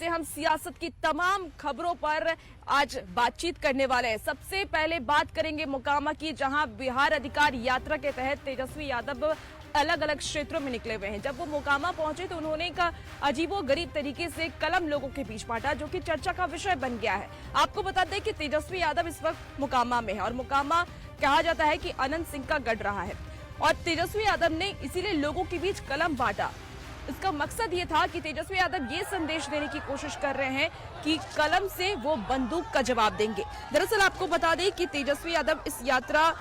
से हम सियासत की तमाम खबरों पर आज बातचीत करने वाले हैं। सबसे पहले बात करेंगे मोकामा की, जहां बिहार अधिकार यात्रा के तहत तेजस्वी यादव अलग अलग क्षेत्रों में निकले हुए हैं। जब वो मोकामा पहुंचे तो उन्होंने एक अजीबोगरीब तरीके से कलम लोगों के बीच बांटा, जो कि चर्चा का विषय बन गया है। आपको बता दें कि तेजस्वी यादव इस वक्त मोकामा में है और मोकामा कहा जाता है कि अनंत सिंह का गढ़ रहा है और तेजस्वी यादव ने इसीलिए लोगों के बीच कलम बांटा। इसका मकसद ये था कि तेजस्वी यादव ये संदेश देने की कोशिश कर रहे हैं कि कलम से वो बंदूक का जवाब देंगे। दरअसल आपको बता दें कि तेजस्वी यादव इस यात्रा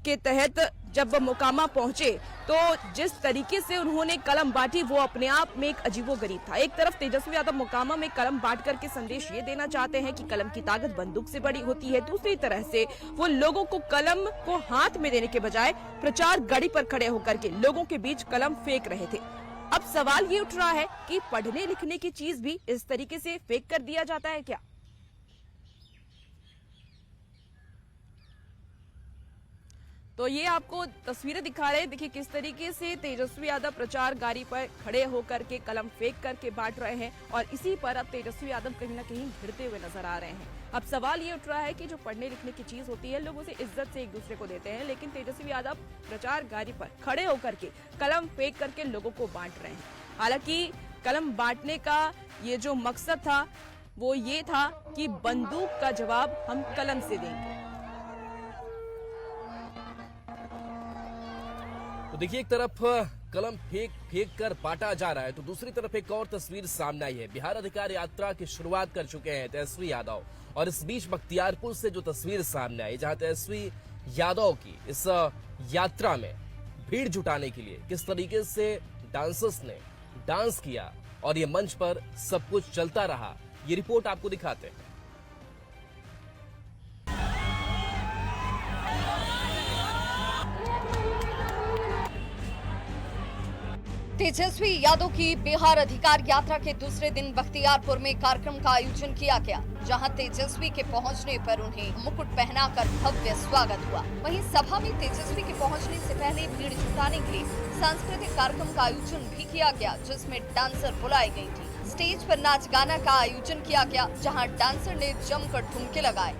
के तहत जब मोकामा पहुंचे तो जिस तरीके से उन्होंने कलम बांटी वो अपने आप में एक अजीबोगरीब था। एक तरफ तेजस्वी यादव मोकामा में कलम बांट करके संदेश ये देना चाहते हैं कि कलम की ताकत बंदूक से बड़ी होती है, दूसरी तरह से वो लोगों को कलम को हाथ में देने के बजाय प्रचार गाड़ी पर खड़े होकर के लोगों के बीच कलम फेंक रहे थे। अब सवाल ये उठ रहा है कि पढ़ने लिखने की चीज भी इस तरीके से फेंक कर दिया जाता है क्या? तो ये आपको तस्वीरें दिखा रहे हैं। देखिए किस तरीके से तेजस्वी यादव प्रचार गाड़ी पर खड़े होकर के कलम फेंक करके बांट रहे हैं और इसी पर अब तेजस्वी यादव कहीं ना कहीं भिड़ते हुए नजर आ रहे हैं। अब सवाल ये उठ रहा है कि जो पढ़ने लिखने की चीज होती है लोग उसे इज्जत से एक दूसरे को देते हैं, लेकिन तेजस्वी यादव प्रचार गाड़ी पर खड़े होकर के कलम फेंक करके लोगों को बांट रहे हैं। हालांकि कलम बांटने का ये जो मकसद था वो ये था कि बंदूक का जवाब हम कलम से देंगे। तो देखिए, एक तरफ कलम फेंक कर बांटा जा रहा है तो दूसरी तरफ एक और तस्वीर सामने आई है। बिहार अधिकार यात्रा की शुरुआत कर चुके हैं तेजस्वी यादव और इस बीच बख्तियारपुर से जो तस्वीर सामने आई, जहां तेजस्वी यादव की इस यात्रा में भीड़ जुटाने के लिए किस तरीके से डांसर्स ने डांस किया और ये मंच पर सब कुछ चलता रहा, ये रिपोर्ट आपको दिखाते हैं। तेजस्वी यादव की बिहार अधिकार यात्रा के दूसरे दिन बख्तियारपुर में कार्यक्रम का आयोजन किया गया, जहां तेजस्वी के पहुंचने पर उन्हें मुकुट पहनाकर भव्य स्वागत हुआ। वहीं सभा में तेजस्वी के पहुंचने से पहले भीड़ जुटाने के लिए सांस्कृतिक कार्यक्रम का आयोजन भी किया गया, जिसमें डांसर बुलाई गई थी। स्टेज पर नाच गाना का आयोजन किया गया, जहाँ डांसर ने जमकर ठुमके लगाए।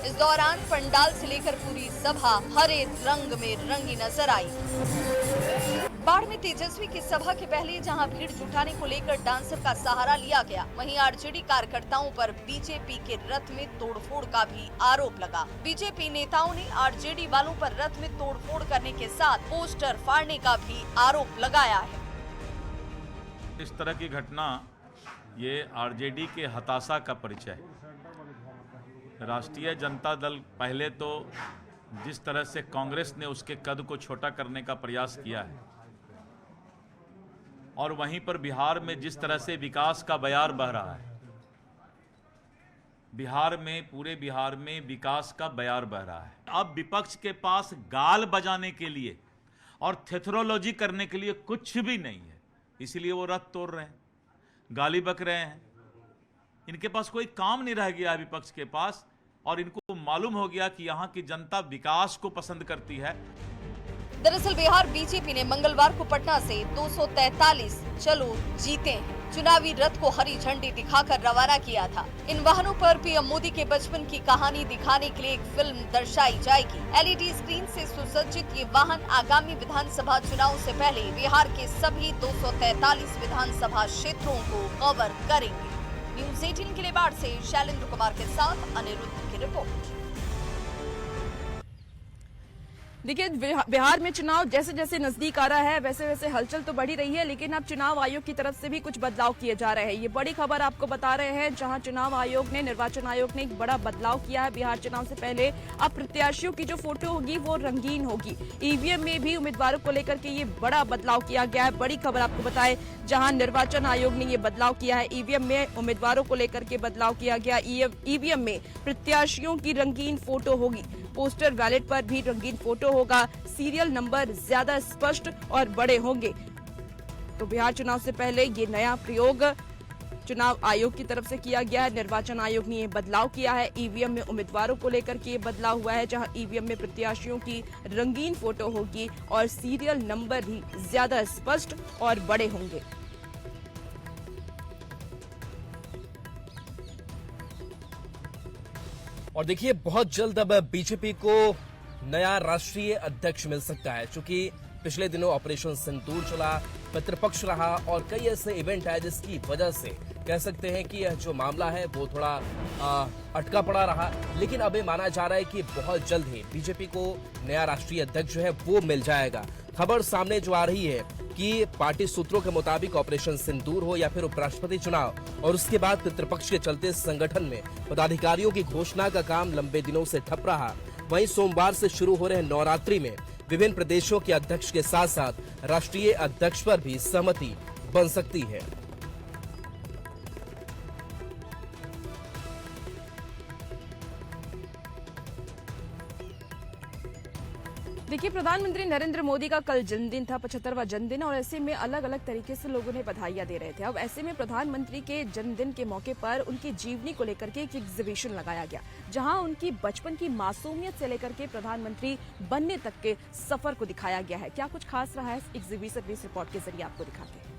इस दौरान पंडाल से लेकर पूरी सभा हरे रंग में रंगी नजर आई। बाढ़ में तेजस्वी की सभा के पहले जहां भीड़ जुटाने को लेकर डांसर का सहारा लिया गया, वहीं आरजेडी कार्यकर्ताओं पर बीजेपी के रथ में तोड़फोड़ का भी आरोप लगा। बीजेपी नेताओं ने आरजेडी वालों पर रथ में तोड़फोड़ करने के साथ पोस्टर फाड़ने का भी आरोप लगाया है। इस तरह की घटना ये आरजेडी के हताशा का परिचय है। राष्ट्रीय जनता दल पहले तो जिस तरह से कांग्रेस ने उसके कद को छोटा करने का प्रयास किया है और वहीं पर बिहार में जिस तरह से विकास का बयार बह रहा है, बिहार में पूरे बिहार में विकास का बयार बह रहा है। अब विपक्ष के पास गाल बजाने के लिए और थेथरोलॉजी करने के लिए कुछ भी नहीं है, इसलिए वो रथ तोड़ रहे हैं, गाली बक रहे हैं। इनके पास कोई काम नहीं रह गया है विपक्ष के पास और इनको मालूम हो गया कि यहाँ की जनता विकास को पसंद करती है। दरअसल बिहार बीजेपी ने मंगलवार को पटना से 243 चलो जीते चुनावी रथ को हरी झंडी दिखाकर रवाना किया था। इन वाहनों पर पीएम मोदी के बचपन की कहानी दिखाने के लिए एक फिल्म दर्शाई जाएगी। एलईडी स्क्रीन से सुसज्जित ये वाहन आगामी विधानसभा चुनाव से पहले बिहार के सभी 243 विधानसभा क्षेत्रों को कवर करेंगे। न्यूज़ 18 के लिए बाढ़ से शैलेंद्र कुमार के साथ अनिरुद्ध की रिपोर्ट। देखिए बिहार में चुनाव जैसे जैसे नजदीक आ रहा है वैसे वैसे हलचल तो बढ़ी रही है, लेकिन अब चुनाव आयोग की तरफ से भी कुछ बदलाव किए जा रहे हैं। ये बड़ी खबर आपको बता रहे हैं, जहां चुनाव आयोग ने निर्वाचन आयोग ने एक बड़ा बदलाव किया है। बिहार चुनाव से पहले अब प्रत्याशियों की जो फोटो होगी वो रंगीन होगी। ईवीएम में भी उम्मीदवारों को लेकर के ये बड़ा बदलाव किया गया है। बड़ी खबर आपको बताए, जहां निर्वाचन आयोग ने ये बदलाव किया है। ईवीएम में उम्मीदवारों को लेकर के बदलाव किया गया। ईवीएम में प्रत्याशियों की रंगीन फोटो होगी, पोस्टर बैलेट पर भी रंगीन फोटो होगा, सीरियल नंबर ज्यादा स्पष्ट और बड़े होंगे। तो बिहार चुनाव से पहले ये नया प्रयोग चुनाव आयोग की तरफ से किया गया है। निर्वाचन आयोग ने ये बदलाव किया है। ईवीएम में उम्मीदवारों को लेकर के ये बदलाव हुआ है, जहां ईवीएम में प्रत्याशियों की रंगीन फोटो होगी और सीरियल नंबर भी ज्यादा स्पष्ट और बड़े होंगे। और देखिए, बहुत जल्द अब बीजेपी को नया राष्ट्रीय अध्यक्ष मिल सकता है, क्योंकि पिछले दिनों ऑपरेशन सिंदूर चला, पितृपक्ष रहा और कई ऐसे इवेंट आए जिसकी वजह से कह सकते हैं कि यह जो मामला है वो थोड़ा अटका पड़ा रहा। लेकिन अब ये माना जा रहा है कि बहुत जल्द ही बीजेपी को नया राष्ट्रीय अध्यक्ष जो है वो मिल जाएगा। खबर सामने जो आ रही है कि पार्टी सूत्रों के मुताबिक ऑपरेशन सिंदूर हो या फिर उपराष्ट्रपति चुनाव और उसके बाद पितृपक्ष के चलते संगठन में पदाधिकारियों की घोषणा का काम लंबे दिनों से ठप रहा। वहीं सोमवार से शुरू हो रहे नवरात्रि में विभिन्न प्रदेशों के अध्यक्ष के साथ साथ राष्ट्रीय अध्यक्ष पर भी सहमति बन सकती है। देखिए, प्रधानमंत्री नरेंद्र मोदी का कल जन्मदिन था, 75वां जन्मदिन, और ऐसे में अलग अलग तरीके से लोगों ने बधाइयां दे रहे थे। अब ऐसे में प्रधानमंत्री के जन्मदिन के मौके पर उनकी जीवनी को लेकर के एक एग्जीबिशन लगाया गया, जहां उनकी बचपन की मासूमियत से लेकर के प्रधानमंत्री बनने तक के सफर को दिखाया गया है। क्या कुछ खास रहा है इस एग्जीबिशन में, इस रिपोर्ट के जरिए आपको दिखाते हैं।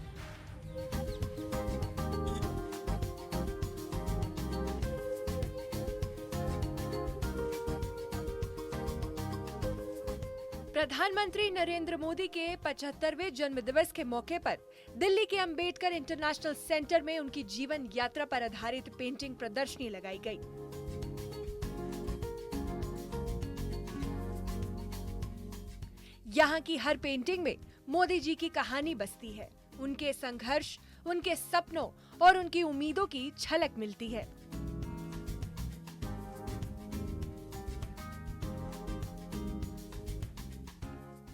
प्रधानमंत्री नरेंद्र मोदी के 75वें जन्मदिवस के मौके पर दिल्ली के अंबेडकर इंटरनेशनल सेंटर में उनकी जीवन यात्रा पर आधारित पेंटिंग प्रदर्शनी लगाई गई। यहाँ की हर पेंटिंग में मोदी जी की कहानी बसती है, उनके संघर्ष, उनके सपनों और उनकी उम्मीदों की झलक मिलती है।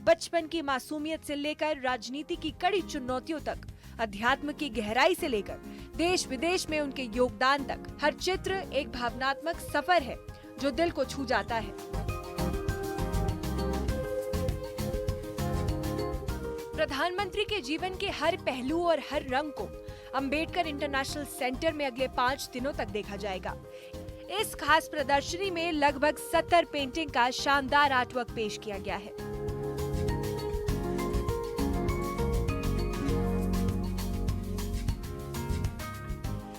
बचपन की मासूमियत से लेकर राजनीति की कड़ी चुनौतियों तक, अध्यात्म की गहराई से लेकर देश विदेश में उनके योगदान तक, हर चित्र एक भावनात्मक सफर है जो दिल को छू जाता है। प्रधानमंत्री के जीवन के हर पहलू और हर रंग को अंबेडकर इंटरनेशनल सेंटर में अगले 5 दिनों तक देखा जाएगा। इस खास प्रदर्शनी में लगभग 70 पेंटिंग का शानदार आर्टवर्क पेश किया गया है।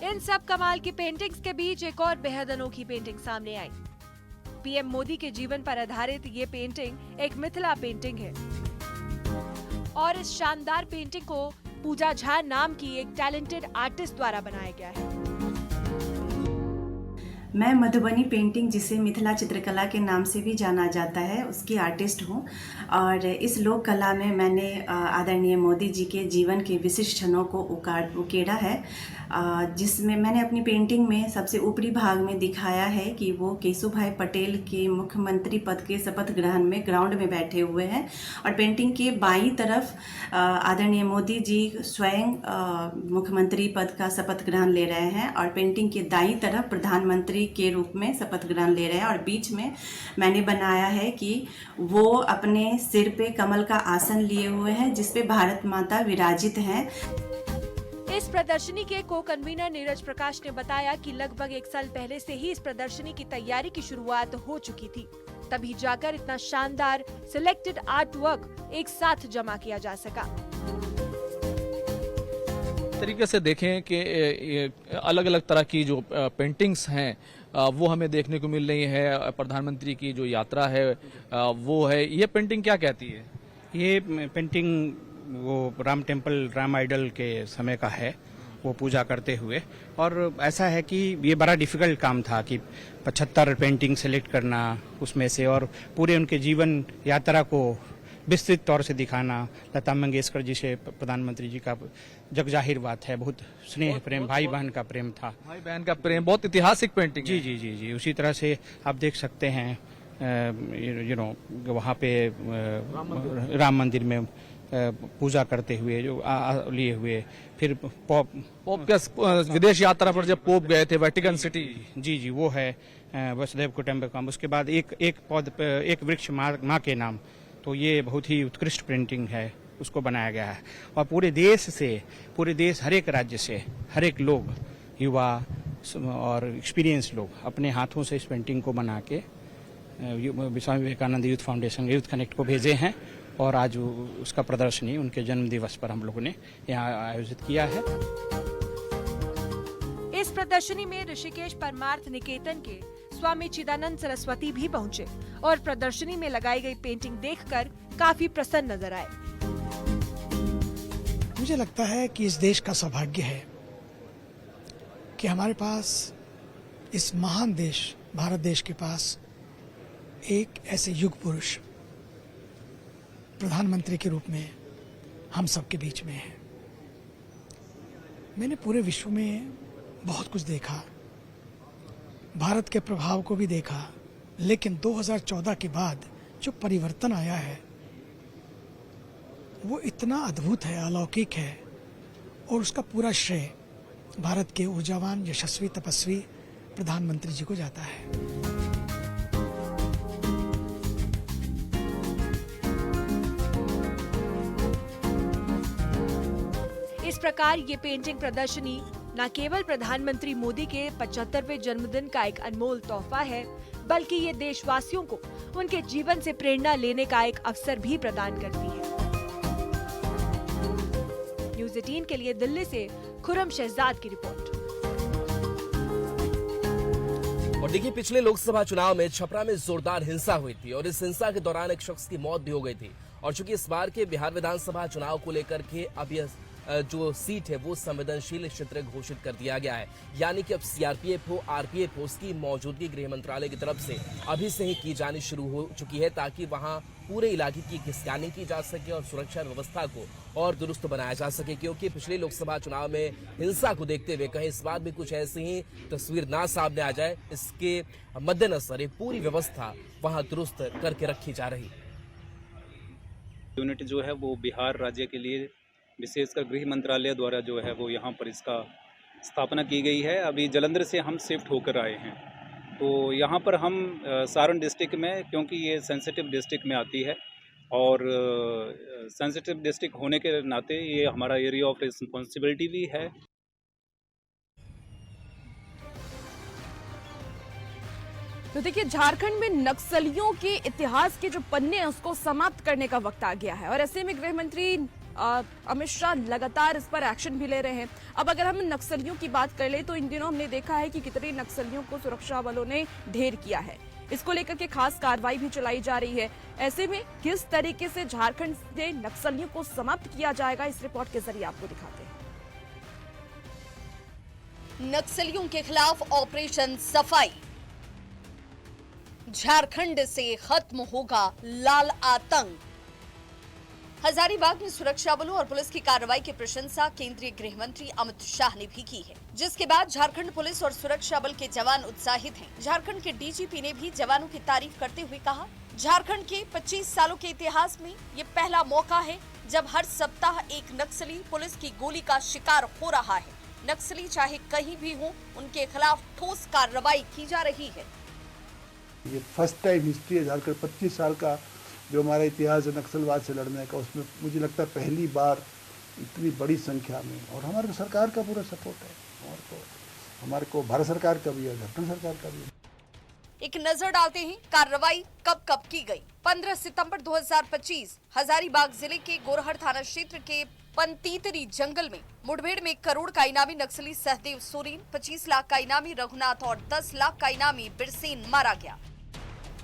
इन सब कमाल की पेंटिंग्स के बीच एक और बेहद अनोखी पेंटिंग सामने आई। पीएम मोदी के जीवन पर आधारित ये पेंटिंग एक मिथिला पेंटिंग है और इस शानदार पेंटिंग को पूजा झा नाम की एक टैलेंटेड आर्टिस्ट द्वारा बनाया गया है। मैं मधुबनी पेंटिंग, जिसे मिथिला चित्रकला के नाम से भी जाना जाता है, उसकी आर्टिस्ट हूँ और इस लोक कला में मैंने आदरणीय मोदी जी के जीवन के विशिष्ट क्षणों को उकेरा है, जिसमें मैंने अपनी पेंटिंग में सबसे ऊपरी भाग में दिखाया है कि वो केशुभाई पटेल के मुख्यमंत्री पद के शपथ ग्रहण में ग्राउंड में बैठे हुए हैं और पेंटिंग के बाईं तरफ आदरणीय मोदी जी स्वयं मुख्यमंत्री पद का शपथ ग्रहण ले रहे हैं और पेंटिंग के दाईं तरफ प्रधानमंत्री के रूप में शपथ ग्रहण ले रहे हैं और बीच में मैंने बनाया है कि वो अपने सिर पे कमल का आसन लिए हुए हैं, जिसपे भारत माता विराजित हैं। इस प्रदर्शनी के को कन्वीनर नीरज प्रकाश ने बताया कि लगभग 1 साल पहले से ही इस प्रदर्शनी की तैयारी की शुरुआत हो चुकी थी, तभी जाकर इतना शानदार सिलेक्टेड आर्ट वर्क एक साथ जमा किया जा सका। तरीके से देखें कि अलग अलग तरह की जो पेंटिंग्स हैं वो हमें देखने को मिल रही है। प्रधानमंत्री की जो यात्रा है वो है, ये पेंटिंग क्या कहती है? ये पेंटिंग वो राम टेम्पल, राम आइडल के समय का है, वो पूजा करते हुए। और ऐसा है कि ये बड़ा डिफिकल्ट काम था कि 75 पेंटिंग सेलेक्ट करना उसमें से और पूरे उनके जीवन यात्रा को विस्तृत तौर से दिखाना। लता मंगेशकर जी से प्रधानमंत्री जी का जगजाहिर बात है, बहुत स्नेह प्रेम, भाई बहन का प्रेम था, भाई बहन का प्रेम, बहुत ऐतिहासिक पेंटिंग जी जी जी जी। उसी तरह से आप देख सकते हैं वहाँ पे राम मंदिर में पूजा करते हुए जो लिए हुए, फिर पोप के विदेश यात्रा पर जब पोप गए थे वेटिकन सिटी, जी जी वो है वसुदेव कुटुंबकम। उसके बाद एक वृक्ष माँ के नाम, तो ये बहुत ही उत्कृष्ट पेंटिंग है, उसको बनाया गया है। और पूरे देश हर एक राज्य से हर एक लोग युवा और एक्सपीरियंस लोग अपने हाथों से इस पेंटिंग को बना के Swami Vivekananda youth foundation youth connect को भेजे हैं और आज उसका प्रदर्शनी उनके जन्म दिवस पर हम लोगों ने यहाँ आयोजित किया है। इस प्रदर्शनी में ऋषिकेश परमार्थ निकेतन के स्वामी चिदानंद सरस्वती भी पहुंचे और प्रदर्शनी में लगाई गई पेंटिंग देखकर काफी प्रसन्न नजर आए। मुझे लगता है कि इस देश का सौभाग्य है कि हमारे पास इस महान देश भारत देश के पास एक ऐसे युग पुरुष प्रधानमंत्री के रूप में हम सबके बीच में है। मैंने पूरे विश्व में बहुत कुछ देखा, भारत के प्रभाव को भी देखा, लेकिन 2014 के बाद जो परिवर्तन आया है वो इतना अद्भुत है, अलौकिक है और उसका पूरा श्रेय भारत के ऊर्जावान यशस्वी तपस्वी प्रधानमंत्री जी को जाता है। इस प्रकार ये पेंटिंग प्रदर्शनी न केवल प्रधानमंत्री मोदी के 75वें जन्मदिन का एक अनमोल तोहफा है, बल्कि ये देशवासियों को उनके जीवन से प्रेरणा लेने का एक अवसर भी प्रदान करती है। न्यूज़ 18 के लिए दिल्ली से खुरम शहजाद की रिपोर्ट। और देखिए, पिछले लोकसभा चुनाव में छपरा में जोरदार हिंसा हुई थी और इस हिंसा के दौरान एक शख्स की मौत भी हो गई थी। और चूंकि इस बार के बिहार विधानसभा चुनाव को लेकर के अब यह जो सीट है वो संवेदनशील क्षेत्र घोषित कर दिया गया है, यानी कि अब सीआरपीएफ हो आरपीएफ हो उसकी मौजूदगी गृह मंत्रालय की तरफ से अभी से ही की जानी शुरू हो चुकी है, ताकि वहां पूरे इलाके की स्कैनिंग की जा सके और सुरक्षा व्यवस्था को और दुरुस्त बनाया जा सके। क्योंकि पिछले लोकसभा चुनाव में हिंसा को देखते हुए कहीं इस बार भी कुछ ऐसी ही तस्वीर ना सामने आ जाए, इसके मद्देनजर एक पूरी व्यवस्था वहां दुरुस्त करके रखी जा रही। यूनिट जो है वो बिहार राज्य के लिए विशेषकर गृह मंत्रालय द्वारा जो है वो यहाँ पर इसका स्थापना की गई है। अभी जालंधर से हम शिफ्ट होकर आए हैं, तो यहाँ पर हम सारण डिस्ट्रिक्ट में, क्योंकि ये सेंसिटिव डिस्ट्रिक्ट में आती है और सेंसिटिव डिस्ट्रिक्ट होने के नाते ये हमारा एरिया ऑफ रिस्पॉन्सिबिलिटी भी है। तो देखिए, झारखंड में नक्सलियों के इतिहास के जो पन्ने हैं उसको समाप्त करने का वक्त आ गया है और ऐसे में गृह मंत्री अमित शाह लगातार इस पर एक्शन भी ले रहे हैं। अब अगर हम नक्सलियों की बात कर ले तो इन दिनों हमने देखा है कि कितने नक्सलियों को सुरक्षा बलों ने ढेर किया है। इसको लेकर के खास कार्रवाई भी चलाई जा रही है। ऐसे में किस तरीके से झारखंड से नक्सलियों को समाप्त किया जाएगा, इस रिपोर्ट के जरिए आपको दिखाते हैं। नक्सलियों के खिलाफ ऑपरेशन सफाई, झारखंड से खत्म होगा लाल आतंक। हजारीबाग में सुरक्षा बलों और पुलिस की कार्रवाई की प्रशंसा केंद्रीय गृह मंत्री अमित शाह ने भी की है, जिसके बाद झारखंड पुलिस और सुरक्षा बल के जवान उत्साहित हैं। झारखंड के डीजीपी ने भी जवानों की तारीफ करते हुए कहा, झारखंड के 25 सालों के इतिहास में ये पहला मौका है जब हर सप्ताह एक नक्सली पुलिस की गोली का शिकार हो रहा है। नक्सली चाहे कहीं भी हो, उनके खिलाफ ठोस कार्रवाई की जा रही है। ये फर्स्ट टाइम हिस्ट्री है झारखंड 25 साल का जो हमारा इतिहास है नक्सलवाद से लड़ने का, उसमें मुझे लगता है पहली बार इतनी बड़ी संख्या में, और हमारे सरकार का पूरा सपोर्ट है, हमारे को भारत सरकार का भी है, झारखंड सरकार का भी है। एक नजर डालते हैं कार्रवाई कब कब की गई। 15 सितंबर 2025 हजारीबाग जिले के गोरहर थाना क्षेत्र के पंतीतरी जंगल में मुठभेड़ में 1 करोड़ का इनामी नक्सली सहदेव सोरेन, 25 लाख का इनामी रघुनाथ और 10 लाख का इनामी बिरसेन मारा गया।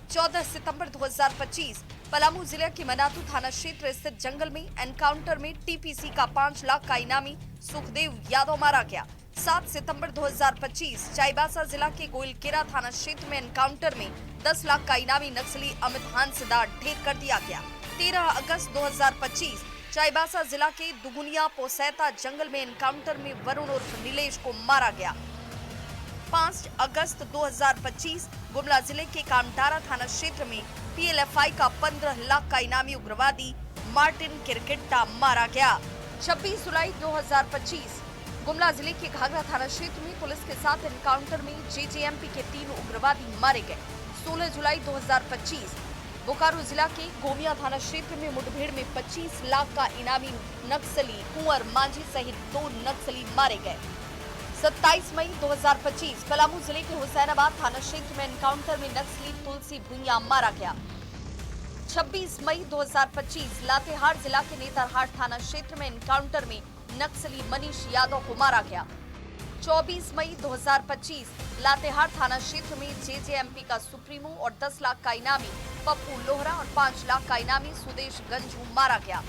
14 सितंबर 2025 पलामू जिले के मनातू थाना क्षेत्र स्थित जंगल में एनकाउंटर में टीपीसी का 5 लाख का इनामी सुखदेव यादव मारा गया। 7 सितंबर 2025 चाईबासा जिला के गोइलकेरा थाना क्षेत्र में एनकाउंटर में 10 लाख का इनामी नक्सली अमित हांसदार ढेर कर दिया गया। 13 अगस्त 2025 चाईबासा जिला के दुगुनिया पोसैता जंगल में एनकाउंटर में वरुण उर्फ नीलेश को मारा गया। 5 अगस्त 2025 गुमला जिले के कामटारा थाना क्षेत्र में पीएलएफआई का 15 लाख का इनामी उग्रवादी मार्टिन किरकिट्टा मारा गया। 26 जुलाई 2025 गुमला जिले के घाघरा थाना क्षेत्र में पुलिस के साथ एनकाउंटर में जेजेएमपी के 3 उग्रवादी मारे गए। 16 जुलाई 2025 बोकारो जिला के गोमिया थाना क्षेत्र में मुठभेड़ में 25 लाख का इनामी नक्सली कुंवर मांझी सहित 2 नक्सली मारे गए। 27 मई 2025 पलामू जिले के हुसैनाबाद थाना क्षेत्र में एनकाउंटर में नक्सली तुलसी भुइयां मारा गया। 26 मई 2025 लातेहार जिला के नेतरहाट थाना क्षेत्र में एनकाउंटर में नक्सली मनीष यादव को मारा गया। 24 मई 2025 लातेहार थाना क्षेत्र में जेजेएमपी का सुप्रीमो और 10 लाख का इनामी पप्पू लोहरा और 5 लाख का इनामी सुदेश गंजू मारा गया।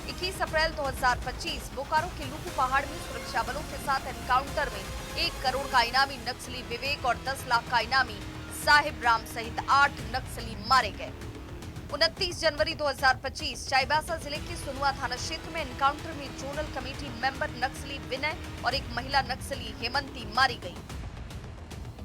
21 अप्रैल 2025 बोकारो के लुकू पहाड़ में सुरक्षा बलों के साथ एनकाउंटर में 1 करोड़ का इनामी नक्सली विवेक और 10 लाख का इनामी साहिब राम सहित 8 नक्सली मारे गए। 29 जनवरी 2025 चाईबासा जिले के सुनुआ थाना क्षेत्र में एनकाउंटर में जोनल कमेटी मेंबर नक्सली विनय और एक महिला नक्सली हेमंती मारी गई।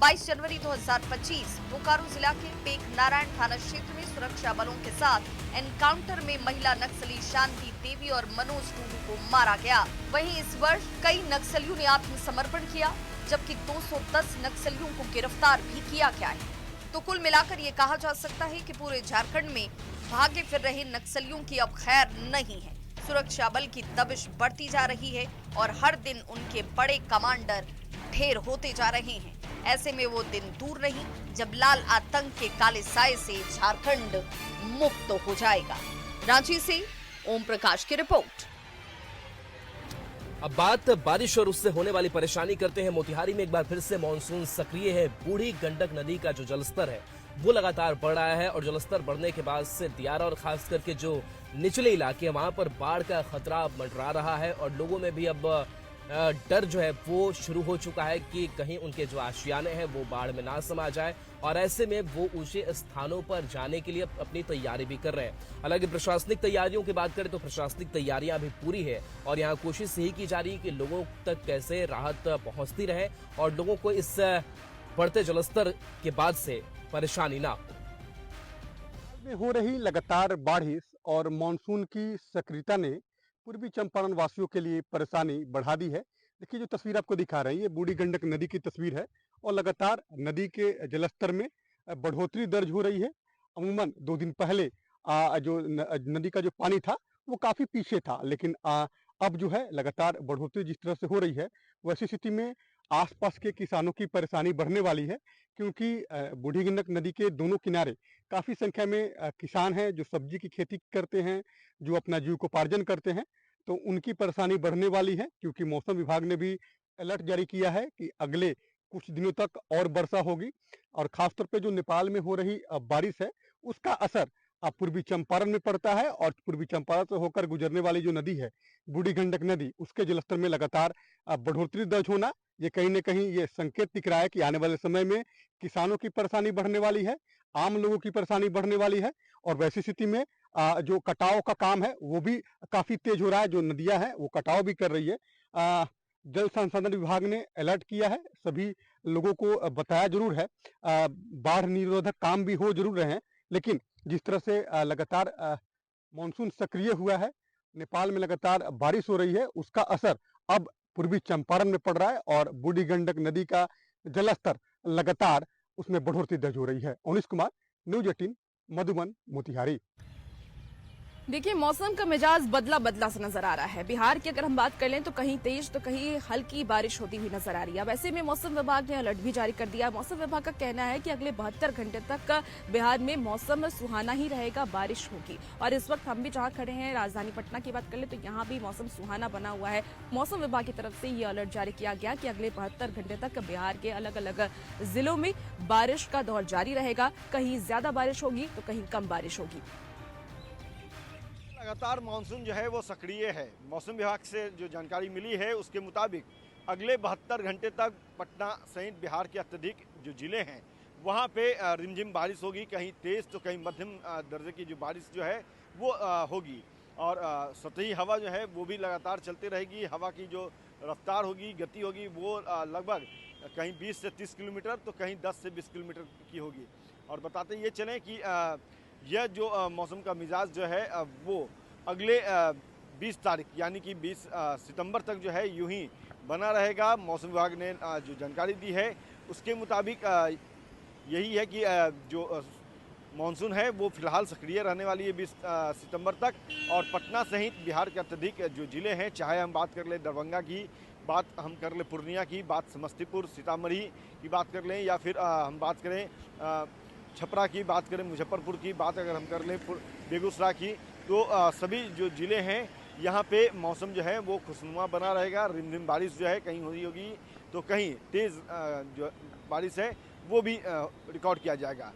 22 जनवरी 2025 बोकारो जिला के पेक नारायण थाना क्षेत्र में सुरक्षा बलों के साथ एनकाउंटर में महिला नक्सली शांति देवी और मनोज टूडू को मारा गया। वहीं इस वर्ष कई नक्सलियों ने आत्मसमर्पण किया, जबकि 210 नक्सलियों को गिरफ्तार भी किया गया है। तो कुल मिलाकर ये कहा जा सकता है कि पूरे झारखंड में भागे फिर रहे नक्सलियों की अब खैर नहीं है। सुरक्षा बल की दबिश बढ़ती जा रही है और हर दिन उनके बड़े कमांडर ढेर होते जा रहे हैं। ऐसे में वो दिन दूर नहीं जब लाल आतंक के काले साए से झारखंड मुक्त हो जाएगा। रांची से ओम प्रकाश की रिपोर्ट। अब बात बारिश और उससे होने वाली परेशानी करते हैं। मोतिहारी में एक बार फिर से मानसून सक्रिय है। बूढ़ी गंडक नदी का जो जलस्तर है वो लगातार बढ़ रहा है और जलस्तर बढ़ने के बाद से दियारा और खास करके जो निचले इलाके हैं वहां पर बाढ़ का खतरा मंडरा रहा है और लोगों में भी अब डर जो है वो शुरू हो चुका है कि कहीं उनके जो आशियाने हैं वो बाढ़ में ना समा जाए और ऐसे में वो ऊंचे स्थानों पर जाने के लिए अपनी तैयारी भी कर रहे हैं। हालांकि प्रशासनिक तैयारियों की बात करें तो प्रशासनिक तैयारियां भी पूरी है और यहाँ कोशिश यही की जा रही है कि लोगों तक कैसे राहत पहुंचती रहे और लोगों को इस बढ़ते जलस्तर के बाद से परेशानी ना में हो रही लगातार बारिश और मानसून की सक्रियता ने पूर्वी चंपारण वासियों के लिए परेशानी बढ़ा दी है। देखिए जो तस्वीर आपको दिखा रही है बूढ़ी गंडक नदी की तस्वीर है और लगातार नदी के जलस्तर में बढ़ोतरी दर्ज हो रही है। अमूमन 2 दिन पहले जो नदी का जो पानी था वो काफी पीछे था, लेकिन अब जो है लगातार बढ़ोतरी जिस तरह से हो रही है वैसी स्थिति में आसपास के किसानों की परेशानी बढ़ने वाली है, क्योंकि बूढ़ी गंडक नदी के दोनों किनारे काफी संख्या में किसान हैं जो सब्जी की खेती करते हैं, जो अपना जीविकोपार्जन करते हैं, तो उनकी परेशानी बढ़ने वाली है। क्योंकि मौसम विभाग ने भी अलर्ट जारी किया है कि अगले कुछ दिनों तक और वर्षा होगी और खासतौर पे जो नेपाल में हो रही बारिश है उसका असर पूर्वी चंपारण में पड़ता है और पूर्वी चंपारण से होकर गुजरने वाली जो नदी है बूढ़ी गंडक नदी उसके जलस्तर में लगातार बढ़ोतरी दर्ज होना ये कहीं न कहीं ये संकेत दिख रहा है कि आने वाले समय में किसानों की परेशानी बढ़ने वाली है, आम लोगों की परेशानी बढ़ने वाली है और वैसी स्थिति में जो कटाव का काम है वो भी काफी तेज हो रहा है। जो नदियां हैं वो कटाव भी कर रही है। जल संसाधन विभाग ने अलर्ट किया है, सभी लोगों को बताया जरूर है, बाढ़ निरोधक काम भी हो जरूर रहे हैं, लेकिन जिस तरह से लगातार मानसून सक्रिय हुआ है, नेपाल में लगातार बारिश हो रही है, उसका असर अब पूर्वी चंपारण में पड़ रहा है और बूढ़ी गंडक नदी का जलस्तर लगातार उसमें बढ़ोतरी दर्ज हो रही है। अनिश कुमार, न्यूज 18, मधुबन, मोतिहारी। देखिए मौसम का मिजाज बदला बदला सा नजर आ रहा है। बिहार की अगर हम बात कर लें तो कहीं तेज तो कहीं हल्की बारिश होती हुई नजर आ रही है। वैसे में मौसम विभाग ने अलर्ट भी जारी कर दिया। मौसम विभाग का कहना है कि अगले 72 घंटे तक बिहार में मौसम सुहाना ही रहेगा, बारिश होगी। और इस वक्त हम भी जहां खड़े हैं राजधानी पटना की बात कर ले तो यहाँ भी मौसम सुहाना बना हुआ है। मौसम विभाग की तरफ से ये अलर्ट जारी किया गया कि अगले 72 घंटे तक बिहार के अलग अलग जिलों में बारिश का दौर जारी रहेगा। कहीं ज्यादा बारिश होगी तो कहीं कम बारिश होगी। लगातार मानसून जो है वो सक्रिय है। मौसम विभाग से जो जानकारी मिली है उसके मुताबिक अगले 72 घंटे तक पटना सहित बिहार के अत्यधिक जो जिले हैं वहाँ पे रिमझिम बारिश होगी, कहीं तेज तो कहीं मध्यम दर्जे की जो बारिश जो है वो होगी। और सतही हवा जो है वो भी लगातार चलती रहेगी। हवा की जो रफ्तार होगी, गति होगी वो लगभग कहीं 20 से 30 किलोमीटर तो कहीं 10 से 20 किलोमीटर की होगी। और बताते ये चलें कि यह जो मौसम का मिजाज जो है वो अगले 20 तारीख यानी कि 20 सितंबर तक जो है यूं ही बना रहेगा। मौसम विभाग ने जो जानकारी दी है उसके मुताबिक यही है कि जो मानसून है वो फिलहाल सक्रिय रहने वाली है 20 सितंबर तक। और पटना सहित बिहार के अत्यधिक जो जिले हैं, चाहे हम बात कर ले दरभंगा की, बात हम कर लें पूर्णिया की, बात समस्तीपुर सीतामढ़ी की बात कर लें, या फिर हम बात करें छपरा की, बात करें मुजफ्फरपुर की, बात अगर हम कर लें बेगूसराय की, तो सभी जो ज़िले हैं यहाँ पे मौसम जो है वो खुशनुमा बना रहेगा। रिमझिम बारिश जो है कहीं हो रही होगी तो कहीं तेज़ जो बारिश है वो भी रिकॉर्ड किया जाएगा।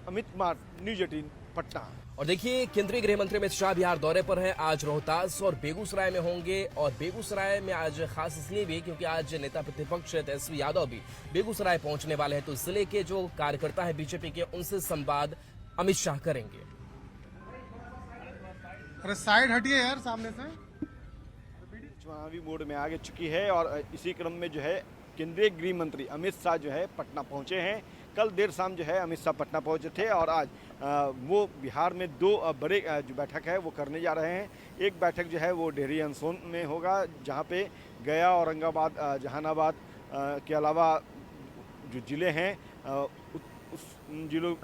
अमित कुमार, न्यूज़ 18 पटना। और देखिए, केंद्रीय गृह मंत्री अमित शाह बिहार दौरे पर हैं। आज रोहतास और बेगूसराय में होंगे, और बेगूसराय में आज खास इसलिए भी क्योंकि आज नेता प्रतिपक्ष तेजस्वी यादव भी बेगूसराय पहुंचने वाले हैं। तो जिले के जो कार्यकर्ता हैं बीजेपी के, उनसे संवाद अमित शाह करेंगे। अरे साइड हटिए यार सामने से। चुनावी मोड में आगे चुकी है, और इसी क्रम में जो है केंद्रीय गृह मंत्री अमित शाह जो है पटना पहुंचे हैं। कल देर शाम जो है अमित शाह पटना पहुंचे थे, और आज वो बिहार में दो बड़े जो बैठक है वो करने जा रहे हैं। एक बैठक जो है वो डेहरी अनसोन में होगा, जहां पे गया, औरंगाबाद, जहानाबाद के अलावा जो ज़िले हैं उस जिलों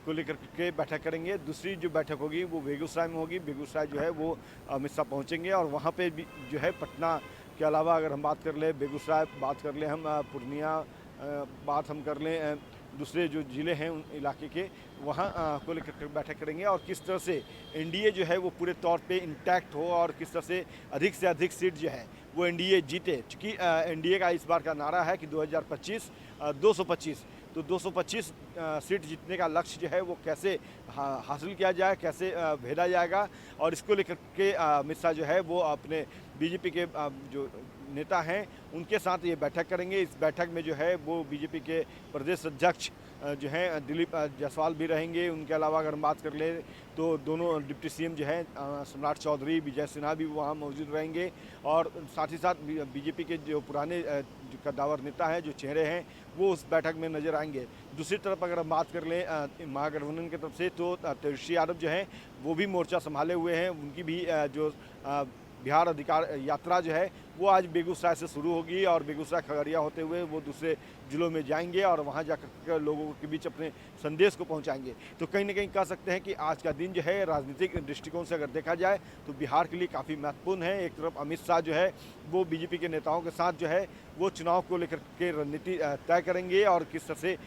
को लेकर के बैठक करेंगे। दूसरी जो बैठक होगी वो बेगूसराय में होगी। बेगूसराय जो है वो अमित शाह पहुँचेंगे, और वहाँ पे भी जो है पटना के अलावा अगर हम बात कर ले बेगूसराय, बात कर ले हम पूर्णिया, बात हम कर लें दूसरे जो ज़िले हैं उन इलाके के, वहाँ को लेकर बैठक करेंगे, और किस तरह से एनडीए जो है वो पूरे तौर पे इंटैक्ट हो, और किस तरह से अधिक सीट जो है वो एनडीए जीते। चूँकि एनडीए का इस बार का नारा है कि 2025 225, तो 225 सीट जीतने का लक्ष्य जो है वो कैसे हासिल किया जाए, कैसे भेजा जाएगा, और इसको लेकर के अमित शाह जो है वो अपने बीजेपी के जो नेता हैं उनके साथ ये बैठक करेंगे। इस बैठक में जो है वो बीजेपी के प्रदेश अध्यक्ष जो हैं दिलीप जायसवाल भी रहेंगे। उनके अलावा अगर हम बात कर ले तो दोनों डिप्टी सीएम जो हैं सम्राट चौधरी, विजय सिन्हा भी वहाँ मौजूद रहेंगे, और साथ ही साथ बीजेपी के जो पुराने कद्दावर नेता हैं, जो चेहरे हैं, वो उस बैठक में नजर आएंगे। दूसरी तरफ अगर हम बात कर लें महागठबंधन की तरफ से, तो तेजस्वी यादव जो हैं वो भी मोर्चा संभाले हुए हैं। उनकी भी जो बिहार अधिकार यात्रा जो है वो आज बेगूसराय से शुरू होगी, और बेगूसराय खगड़िया होते हुए वो दूसरे जिलों में जाएंगे, और वहां जाकर लोगों के बीच अपने संदेश को पहुंचाएंगे। तो कहीं ना कहीं कह सकते हैं कि आज का दिन जो है राजनीतिक दृष्टिकोण से अगर देखा जाए तो बिहार के लिए काफ़ी महत्वपूर्ण है। एक तरफ अमित शाह जो है वो बीजेपी के नेताओं के साथ जो है वो चुनाव को लेकर के रणनीति तय करेंगे, और किस तरह से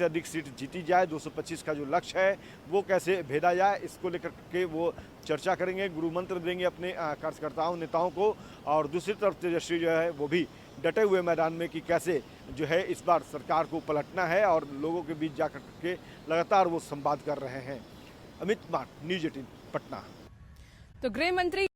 अधिक सीट जीती जाए, 225 का जो लक्ष्य है वो कैसे भेदा जाए, इसको लेकर के वो चर्चा करेंगे, गुरु मंत्र देंगे अपने कार्यकर्ताओं नेताओं को। और दूसरी तरफ तेजस्वी जो है वो भी डटे हुए मैदान में कि कैसे जो है इस बार सरकार को पलटना है, और लोगों के बीच जाकर के लगातार वो संवाद कर रहे हैं। अमित कुमार, न्यूज़ 18 पटना। तो गृह मंत्री